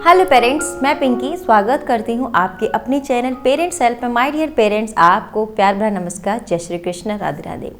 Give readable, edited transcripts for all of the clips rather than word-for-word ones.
Hello parents, मैं पिंकी स्वागत करती हूँ आपके अपने चैनल पेरेंट्स हेल्प में। माय डियर पेरेंट्स, आपको प्यार भरा नमस्कार, जय Shri Krishna, Radhe Radhe.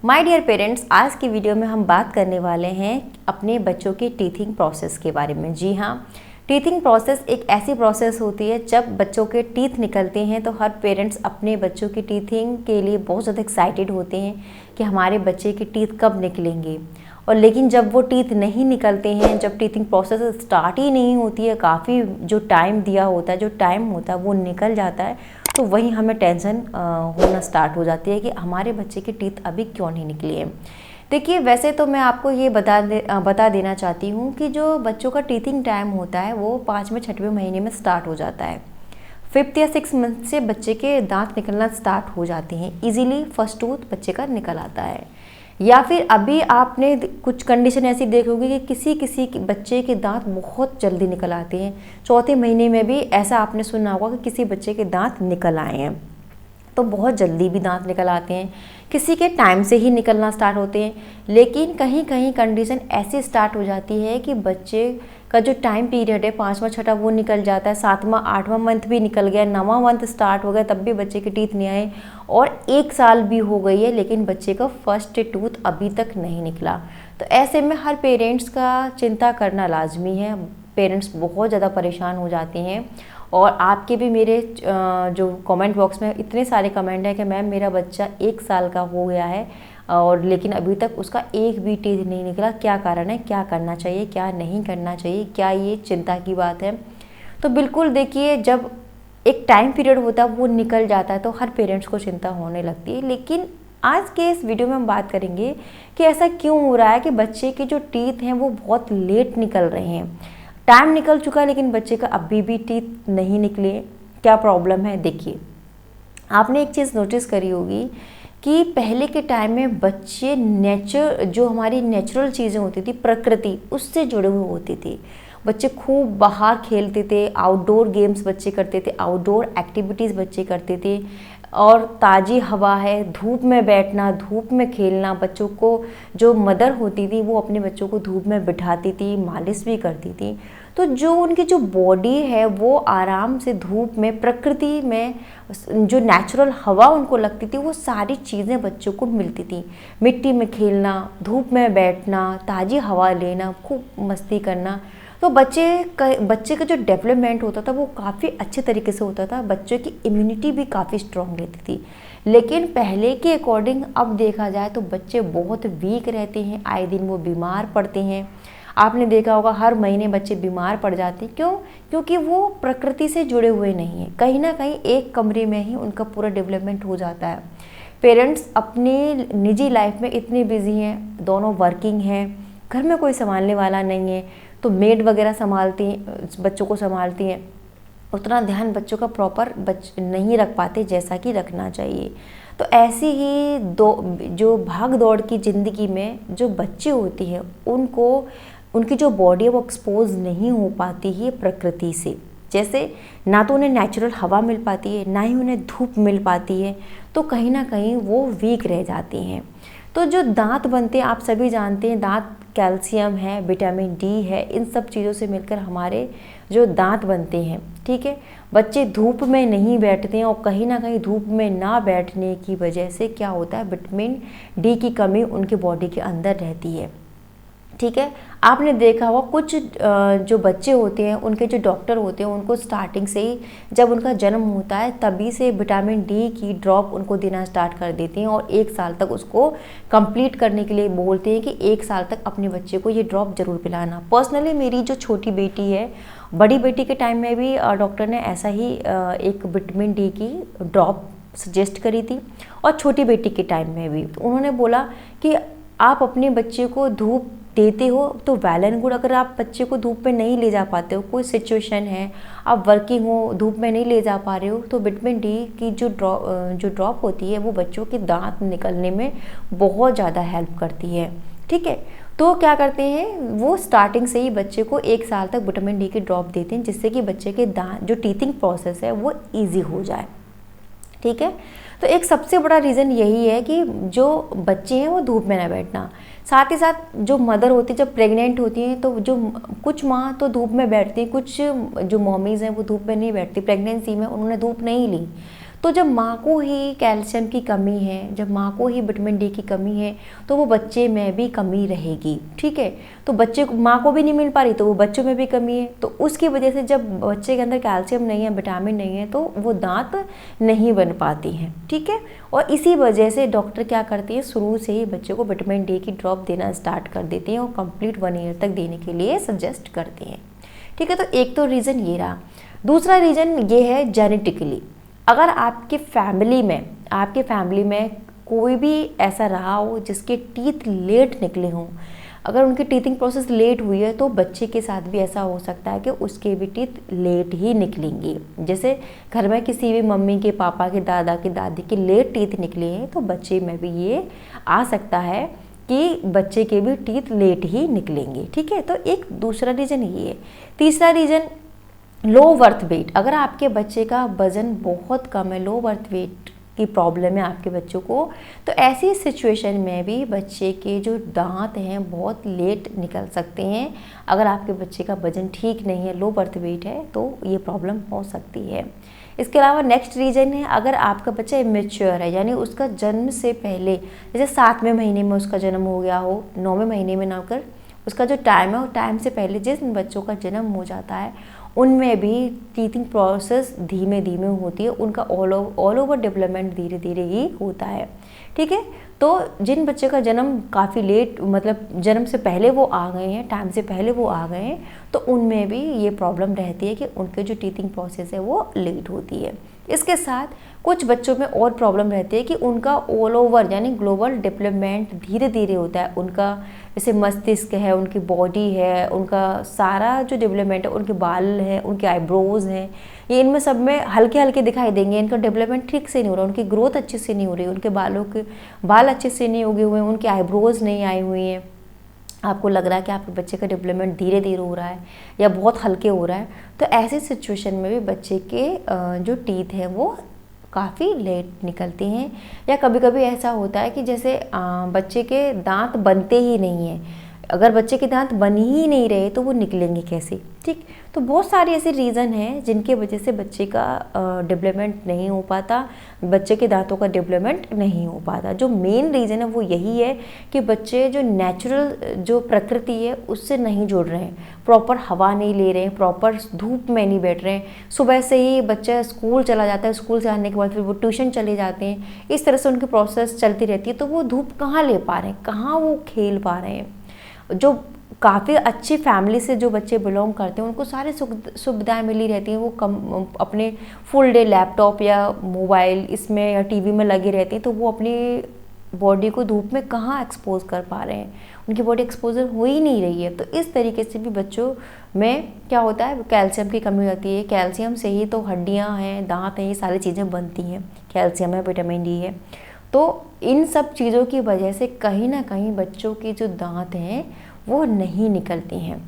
My dear parents, आज की वीडियो में हम बात करने वाले हैं अपने बच्चों के टीथिंग प्रोसेस के बारे में। जी हाँ, टीथिंग प्रोसेस एक ऐसी प्रोसेस होती है जब बच्चों के टीथ निकलते हैं तो हर पेरेंट्स अपने बच्चों की टीथिंग के लिए बहुत ज़्यादा एक्साइटेड होते हैं कि हमारे बच्चे के टीथ कब निकलेंगे। और लेकिन जब वो टीथ नहीं निकलते हैं, जब टीथिंग प्रोसेस स्टार्ट ही नहीं होती है, काफ़ी जो टाइम दिया होता है, जो टाइम होता है वो निकल जाता है, तो वहीं हमें टेंशन होना स्टार्ट हो जाती है कि हमारे बच्चे के टीथ अभी क्यों नहीं निकली हैं। देखिए, वैसे तो मैं आपको ये बता देना चाहती हूँ कि जो बच्चों का टीथिंग टाइम होता है वो 5वें 6वें महीने में स्टार्ट हो जाता है। 5th या 6th मंथ से बच्चे के दांत निकलना स्टार्ट हो जाते हैं। इजीली फर्स्ट टूथ बच्चे का निकल आता है। या फिर अभी आपने कुछ कंडीशन ऐसी देखी होगी कि किसी बच्चे के दांत बहुत जल्दी निकल आते हैं। 4थे महीने में भी ऐसा आपने सुना होगा कि किसी बच्चे के दांत निकल आए हैं, तो बहुत जल्दी भी दांत निकल आते हैं। किसी के टाइम से ही निकलना स्टार्ट होते हैं, लेकिन कहीं कहीं कंडीशन ऐसी स्टार्ट हो जाती है कि बच्चे का जो टाइम पीरियड है 5वां 6वां वो निकल जाता है, 7वां 8वां मंथ भी निकल गया, 9वां मंथ स्टार्ट हो गया, तब भी बच्चे के टीथ नहीं आए, और 1 साल भी हो गई है लेकिन बच्चे का फर्स्ट टूथ अभी तक नहीं निकला। तो ऐसे में हर पेरेंट्स का चिंता करना लाजमी है। पेरेंट्स बहुत ज़्यादा परेशान हो जाते हैं, और आपके भी मेरे जो कमेंट बॉक्स में इतने सारे कमेंट हैं कि मैम मेरा बच्चा 1 साल का हो गया है और लेकिन अभी तक उसका एक भी टीथ नहीं निकला, क्या कारण है, क्या करना चाहिए, क्या नहीं करना चाहिए, क्या ये चिंता की बात है। तो बिल्कुल देखिए, जब एक टाइम पीरियड होता है वो निकल जाता है तो हर पेरेंट्स को चिंता होने लगती है। लेकिन आज के इस वीडियो में हम बात करेंगे कि ऐसा क्यों हो रहा है कि बच्चे के जो टीथ हैं वो बहुत लेट निकल रहे हैं। टाइम निकल चुका है लेकिन बच्चे का अभी भी टीथ नहीं निकले, क्या प्रॉब्लम है। देखिए, आपने एक चीज़ नोटिस करी होगी कि पहले के टाइम में बच्चे जो हमारी नेचुरल चीज़ें होती थी, प्रकृति, उससे जुड़े हुए होते थे। बच्चे खूब बाहर खेलते थे, आउटडोर गेम्स बच्चे करते थे, आउटडोर एक्टिविटीज़ बच्चे करते थे, और ताज़ी हवा है, धूप में बैठना, धूप में खेलना। बच्चों को जो मदर होती थी वो अपने बच्चों को धूप में बिठाती थी, मालिश भी करती थी, तो जो उनकी जो बॉडी है वो आराम से धूप में, प्रकृति में जो नेचुरल हवा उनको लगती थी वो सारी चीज़ें बच्चों को मिलती थी। मिट्टी में खेलना, धूप में बैठना, ताज़ी हवा लेना, खूब मस्ती करना। तो बच्चे का जो डेवलपमेंट होता था वो काफ़ी अच्छे तरीके से होता था। बच्चों की इम्यूनिटी भी काफ़ी स्ट्रॉन्ग रहती थी। लेकिन पहले के अकॉर्डिंग अब देखा जाए तो बच्चे बहुत वीक रहते हैं, आए दिन वो बीमार पड़ते हैं। आपने देखा होगा हर महीने बच्चे बीमार पड़ जाते हैं। क्यों? क्योंकि वो प्रकृति से जुड़े हुए नहीं हैं। कहीं ना कहीं एक कमरे में ही उनका पूरा डेवलपमेंट हो जाता है। पेरेंट्स अपनी निजी लाइफ में इतने बिजी हैं, दोनों वर्किंग हैं, घर में कोई संभालने वाला नहीं है, तो मेड वगैरह संभालती हैं, बच्चों को संभालती हैं, उतना ध्यान बच्चों का प्रॉपर नहीं रख पाते जैसा कि रखना चाहिए। तो ऐसी ही जो भाग दौड़ की ज़िंदगी में जो बच्चे होती हैं उनकी जो बॉडी है वो एक्सपोज नहीं हो पाती है प्रकृति से। जैसे ना तो उन्हें नेचुरल हवा मिल पाती है, ना ही उन्हें धूप मिल पाती है, तो कहीं ना कहीं वो वीक रह जाती हैं। तो जो दांत बनते हैं, आप सभी जानते हैं, दांत कैल्शियम है, विटामिन डी है, इन सब चीज़ों से मिलकर हमारे जो दांत बनते हैं। ठीक है, बच्चे धूप में नहीं बैठते हैं, और कहीं ना कहीं धूप में ना बैठने की वजह से क्या होता है, विटामिन डी की कमी उनके बॉडी के अंदर रहती है। ठीक है, आपने देखा होगा कुछ जो बच्चे होते हैं उनके जो डॉक्टर होते हैं उनको स्टार्टिंग से ही जब उनका जन्म होता है तभी से विटामिन डी की ड्रॉप उनको देना स्टार्ट कर देते हैं, और 1 साल तक उसको कंप्लीट करने के लिए बोलते हैं कि 1 साल तक अपने बच्चे को ये ड्रॉप ज़रूर पिलाना। पर्सनली मेरी जो छोटी बेटी है, बड़ी बेटी के टाइम में भी डॉक्टर ने ऐसा ही एक विटामिन डी की ड्रॉप सजेस्ट करी थी, और छोटी बेटी के टाइम में भी उन्होंने बोला कि आप अपने बच्चे को धूप देते हो तो वेल एंड गुड। अगर आप बच्चे को धूप में नहीं ले जा पाते हो, कोई सिचुएशन है, आप वर्किंग हो, धूप में नहीं ले जा पा रहे हो, तो विटामिन डी की जो ड्रॉप होती है वो बच्चों के दांत निकलने में बहुत ज़्यादा हेल्प करती है। ठीक है, तो क्या करते हैं वो स्टार्टिंग से ही बच्चे को 1 साल तक विटामिन डी की ड्रॉप देते हैं, जिससे कि बच्चे के दांत जो टीथिंग प्रोसेस है वो ईजी हो जाए। ठीक है। तो एक सबसे बड़ा रीज़न यही है कि जो बच्चे हैं वो धूप में ना बैठना। साथ ही साथ जो मदर होती है जब प्रेग्नेंट होती हैं तो जो कुछ माँ तो धूप में बैठती हैं, कुछ जो मॉमीज़ हैं वो धूप में नहीं बैठती, प्रेगनेंसी में उन्होंने धूप नहीं ली। तो जब माँ को ही कैल्शियम की कमी है, जब माँ को ही विटामिन डी की कमी है, तो वो बच्चे में भी कमी रहेगी। ठीक है। तो बच्चे को, माँ को भी नहीं मिल पा रही तो वो बच्चों में भी कमी है, तो उसकी वजह से जब बच्चे के अंदर कैल्शियम नहीं है, विटामिन नहीं है, तो वो दांत नहीं बन पाती हैं। ठीक है। और इसी वजह से डॉक्टर क्या करती है, शुरू से ही बच्चे को विटामिन डी की ड्रॉप देना स्टार्ट कर देती हैं और कंप्लीट 1 ईयर तक देने के लिए सजेस्ट करती हैं। ठीक है। तो एक तो रीज़न ये रहा। दूसरा रीज़न ये है जेनेटिकली। अगर आपके फैमिली में कोई भी ऐसा रहा हो जिसके टीथ लेट निकले हों, अगर उनकी टीथिंग प्रोसेस लेट हुई है तो बच्चे के साथ भी ऐसा हो सकता है कि उसके भी टीथ लेट ही निकलेंगे। जैसे घर में किसी भी मम्मी के, पापा के, दादा के, दादी के लेट टीथ निकले हैं तो बच्चे में भी ये आ सकता है कि बच्चे के भी टीथ लेट ही निकलेंगे। ठीक है। तो एक दूसरा रीज़न ये है। तीसरा रीज़न लो बर्थ वेट। अगर आपके बच्चे का वज़न बहुत कम है, लो बर्थ वेट की प्रॉब्लम है आपके बच्चों को, तो ऐसी सिचुएशन में भी बच्चे के जो दांत हैं बहुत लेट निकल सकते हैं। अगर आपके बच्चे का वज़न ठीक नहीं है, लो बर्थ वेट है, तो ये प्रॉब्लम हो सकती है। इसके अलावा नेक्स्ट रीज़न है, अगर आपका बच्चा इमेच्योर है, यानी उसका जन्म से पहले, जैसे 7वें महीने में उसका जन्म हो गया हो, 9वें महीने में ना कर, उसका जो टाइम है वो टाइम से पहले जिन बच्चों का जन्म हो जाता है उनमें भी टीथिंग प्रोसेस धीमे धीमे होती है, उनका ऑल ओवर डेवलपमेंट धीरे धीरे ही होता है। ठीक है। तो जिन बच्चे का जन्म काफ़ी लेट, मतलब जन्म से पहले वो आ गए हैं, टाइम से पहले वो आ गए हैं, तो उनमें भी ये प्रॉब्लम रहती है कि उनके जो टीथिंग प्रोसेस है वो लेट होती है। इसके साथ कुछ बच्चों में और प्रॉब्लम रहती है कि उनका ऑल ओवर यानी ग्लोबल डेवलपमेंट धीरे धीरे होता है। उनका जैसे मस्तिष्क है, उनकी बॉडी है, उनका सारा जो डेवलपमेंट है, उनके बाल हैं, उनके आईब्रोज़ हैं, ये इनमें सब में हल्के हल्के दिखाई देंगे। इनका डेवलपमेंट ठीक से नहीं हो रहा, उनकी ग्रोथ अच्छे से नहीं हो रही, उनके बाल अच्छे से नहीं उगे हुए हैं, उनके आईब्रोज़ नहीं आई हुई हैं। आपको लग रहा है कि आपके बच्चे का डेवलपमेंट धीरे धीरे हो रहा है या बहुत हल्के हो रहा है, तो ऐसी सिचुएशन में भी बच्चे के जो टीथ हैं वो काफ़ी लेट निकलती हैं। या कभी कभी ऐसा होता है कि जैसे बच्चे के दांत बनते ही नहीं हैं। अगर बच्चे के दांत बन ही नहीं रहे तो वो निकलेंगे कैसे। ठीक। तो बहुत सारे ऐसे रीज़न हैं जिनके वजह से बच्चे का डेवलपमेंट नहीं हो पाता, बच्चे के दांतों का डेवलपमेंट नहीं हो पाता। जो मेन रीज़न है वो यही है कि बच्चे जो नेचुरल जो प्रकृति है उससे नहीं जुड़ रहे हैं, प्रॉपर हवा नहीं ले रहे हैं, प्रॉपर धूप में नहीं बैठ रहे हैं। सुबह से ही बच्चा स्कूल चला जाता है, स्कूल से आने के बाद फिर वो ट्यूशन चले जाते हैं, इस तरह से उनकी प्रोसेस चलती रहती है। तो वो धूप कहाँ ले पा रहे हैं, कहाँ वो खेल पा रहे हैं। जो काफ़ी अच्छी फैमिली से जो बच्चे बिलोंग करते हैं उनको सारी सुविधाएं मिली रहती हैं, वो कम अपने फुल डे लैपटॉप या मोबाइल इसमें या टीवी में लगे रहते हैं, तो वो अपनी बॉडी को धूप में कहाँ एक्सपोज कर पा रहे हैं, उनकी बॉडी एक्सपोजर हो ही नहीं रही है। तो इस तरीके से भी बच्चों में क्या होता है, कैल्शियम की कमी होती है। कैल्शियम से ही तो हड्डियाँ हैं, दांत हैं, ये सारी चीज़ें बनती हैं। कैल्शियम है, विटामिन डी है। तो इन सब चीज़ों की वजह से कहीं ना कहीं बच्चों के जो दांत हैं वो नहीं निकलती हैं।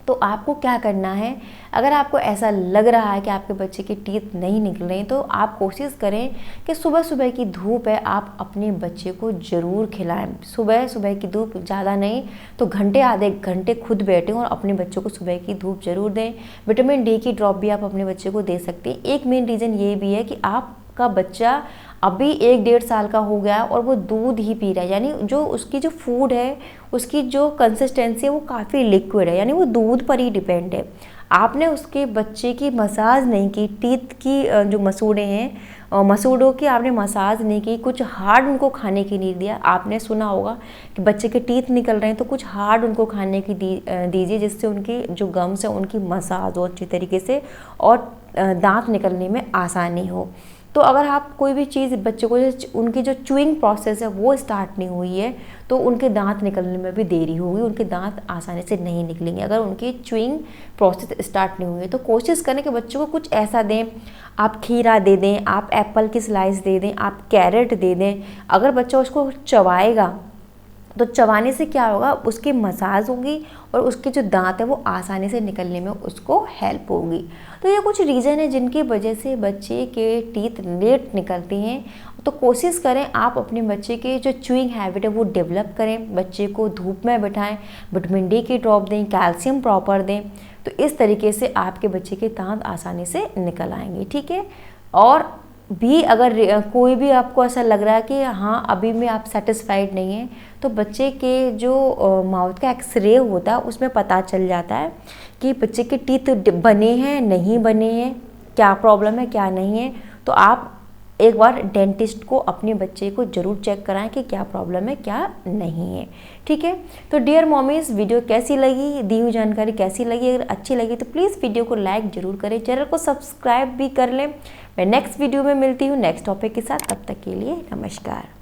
तो आपको क्या करना है, अगर आपको ऐसा लग रहा है कि आपके बच्चे की टीथ नहीं निकल रही, तो आप कोशिश करें कि सुबह सुबह की धूप है, आप अपने बच्चे को ज़रूर खिलाएं। सुबह सुबह की धूप, ज़्यादा नहीं तो घंटे आधे घंटे खुद बैठें और अपने बच्चों को सुबह की धूप ज़रूर दें। विटामिन डी की ड्रॉप भी आप अपने बच्चे को दे सकते हैं। एक मेन रीज़न ये भी है कि आपका बच्चा अभी 1-1.5 साल का हो गया और वो दूध ही पी रहा है, यानी जो उसकी जो फूड है उसकी जो कंसिस्टेंसी है वो काफ़ी लिक्विड है, यानी वो दूध पर ही डिपेंड है। आपने उसके बच्चे की मसाज नहीं की, टीथ की जो मसूड़े हैं, मसूड़ों की आपने मसाज नहीं की, कुछ हार्ड उनको खाने की नहीं दिया। आपने सुना होगा कि बच्चे के टीथ निकल रहे हैं तो कुछ हार्ड उनको खाने की दीजिए, जिससे उनकी जो गम्स है उनकी मसाज हो अच्छी तरीके से और दांत निकलने में आसानी हो। तो अगर आप कोई भी चीज़ बच्चे को, उनकी जो च्यूइंग प्रोसेस है वो स्टार्ट नहीं हुई है तो उनके दांत निकलने में भी देरी होगी, उनके दांत आसानी से नहीं निकलेंगे। अगर उनकी च्यूइंग प्रोसेस स्टार्ट नहीं हुई है तो कोशिश करें कि बच्चों को कुछ ऐसा दें, आप खीरा दे दें, आप एप्पल की स्लाइस दे दें, आप कैरेट दे दें। अगर बच्चा उसको चबाएगा तो चबाने से क्या होगा, उसकी मसाज होगी और उसके जो दांत है वो आसानी से निकलने में उसको हेल्प होगी। तो ये कुछ रीज़न है जिनकी वजह से बच्चे के टीथ लेट निकलते हैं। तो कोशिश करें आप अपने बच्चे के जो च्यूइंग हैबिट है वो डेवलप करें, बच्चे को धूप में बिठाएं, विटामिन डी की ड्रॉप दें, कैल्शियम प्रॉपर दें। तो इस तरीके से आपके बच्चे के दांत आसानी से निकल आएंगे, ठीक है। और भी अगर कोई भी आपको ऐसा लग रहा है कि हाँ अभी में आप सेटिस्फाइड नहीं हैं, तो बच्चे के जो माउथ का एक्सरे होता है उसमें पता चल जाता है कि बच्चे के टीथ बने हैं नहीं बने हैं, क्या प्रॉब्लम है क्या नहीं है। तो आप एक बार डेंटिस्ट को अपने बच्चे को ज़रूर चेक कराएं कि क्या प्रॉब्लम है क्या नहीं है, ठीक है। तो डियर मॉमीज़, वीडियो कैसी लगी, दी हुई जानकारी कैसी लगी? अगर अच्छी लगी तो प्लीज़ वीडियो को लाइक ज़रूर करें, चैनल को सब्सक्राइब भी कर लें। मैं नेक्स्ट वीडियो में मिलती हूँ नेक्स्ट टॉपिक के साथ, तब तक के लिए नमस्कार।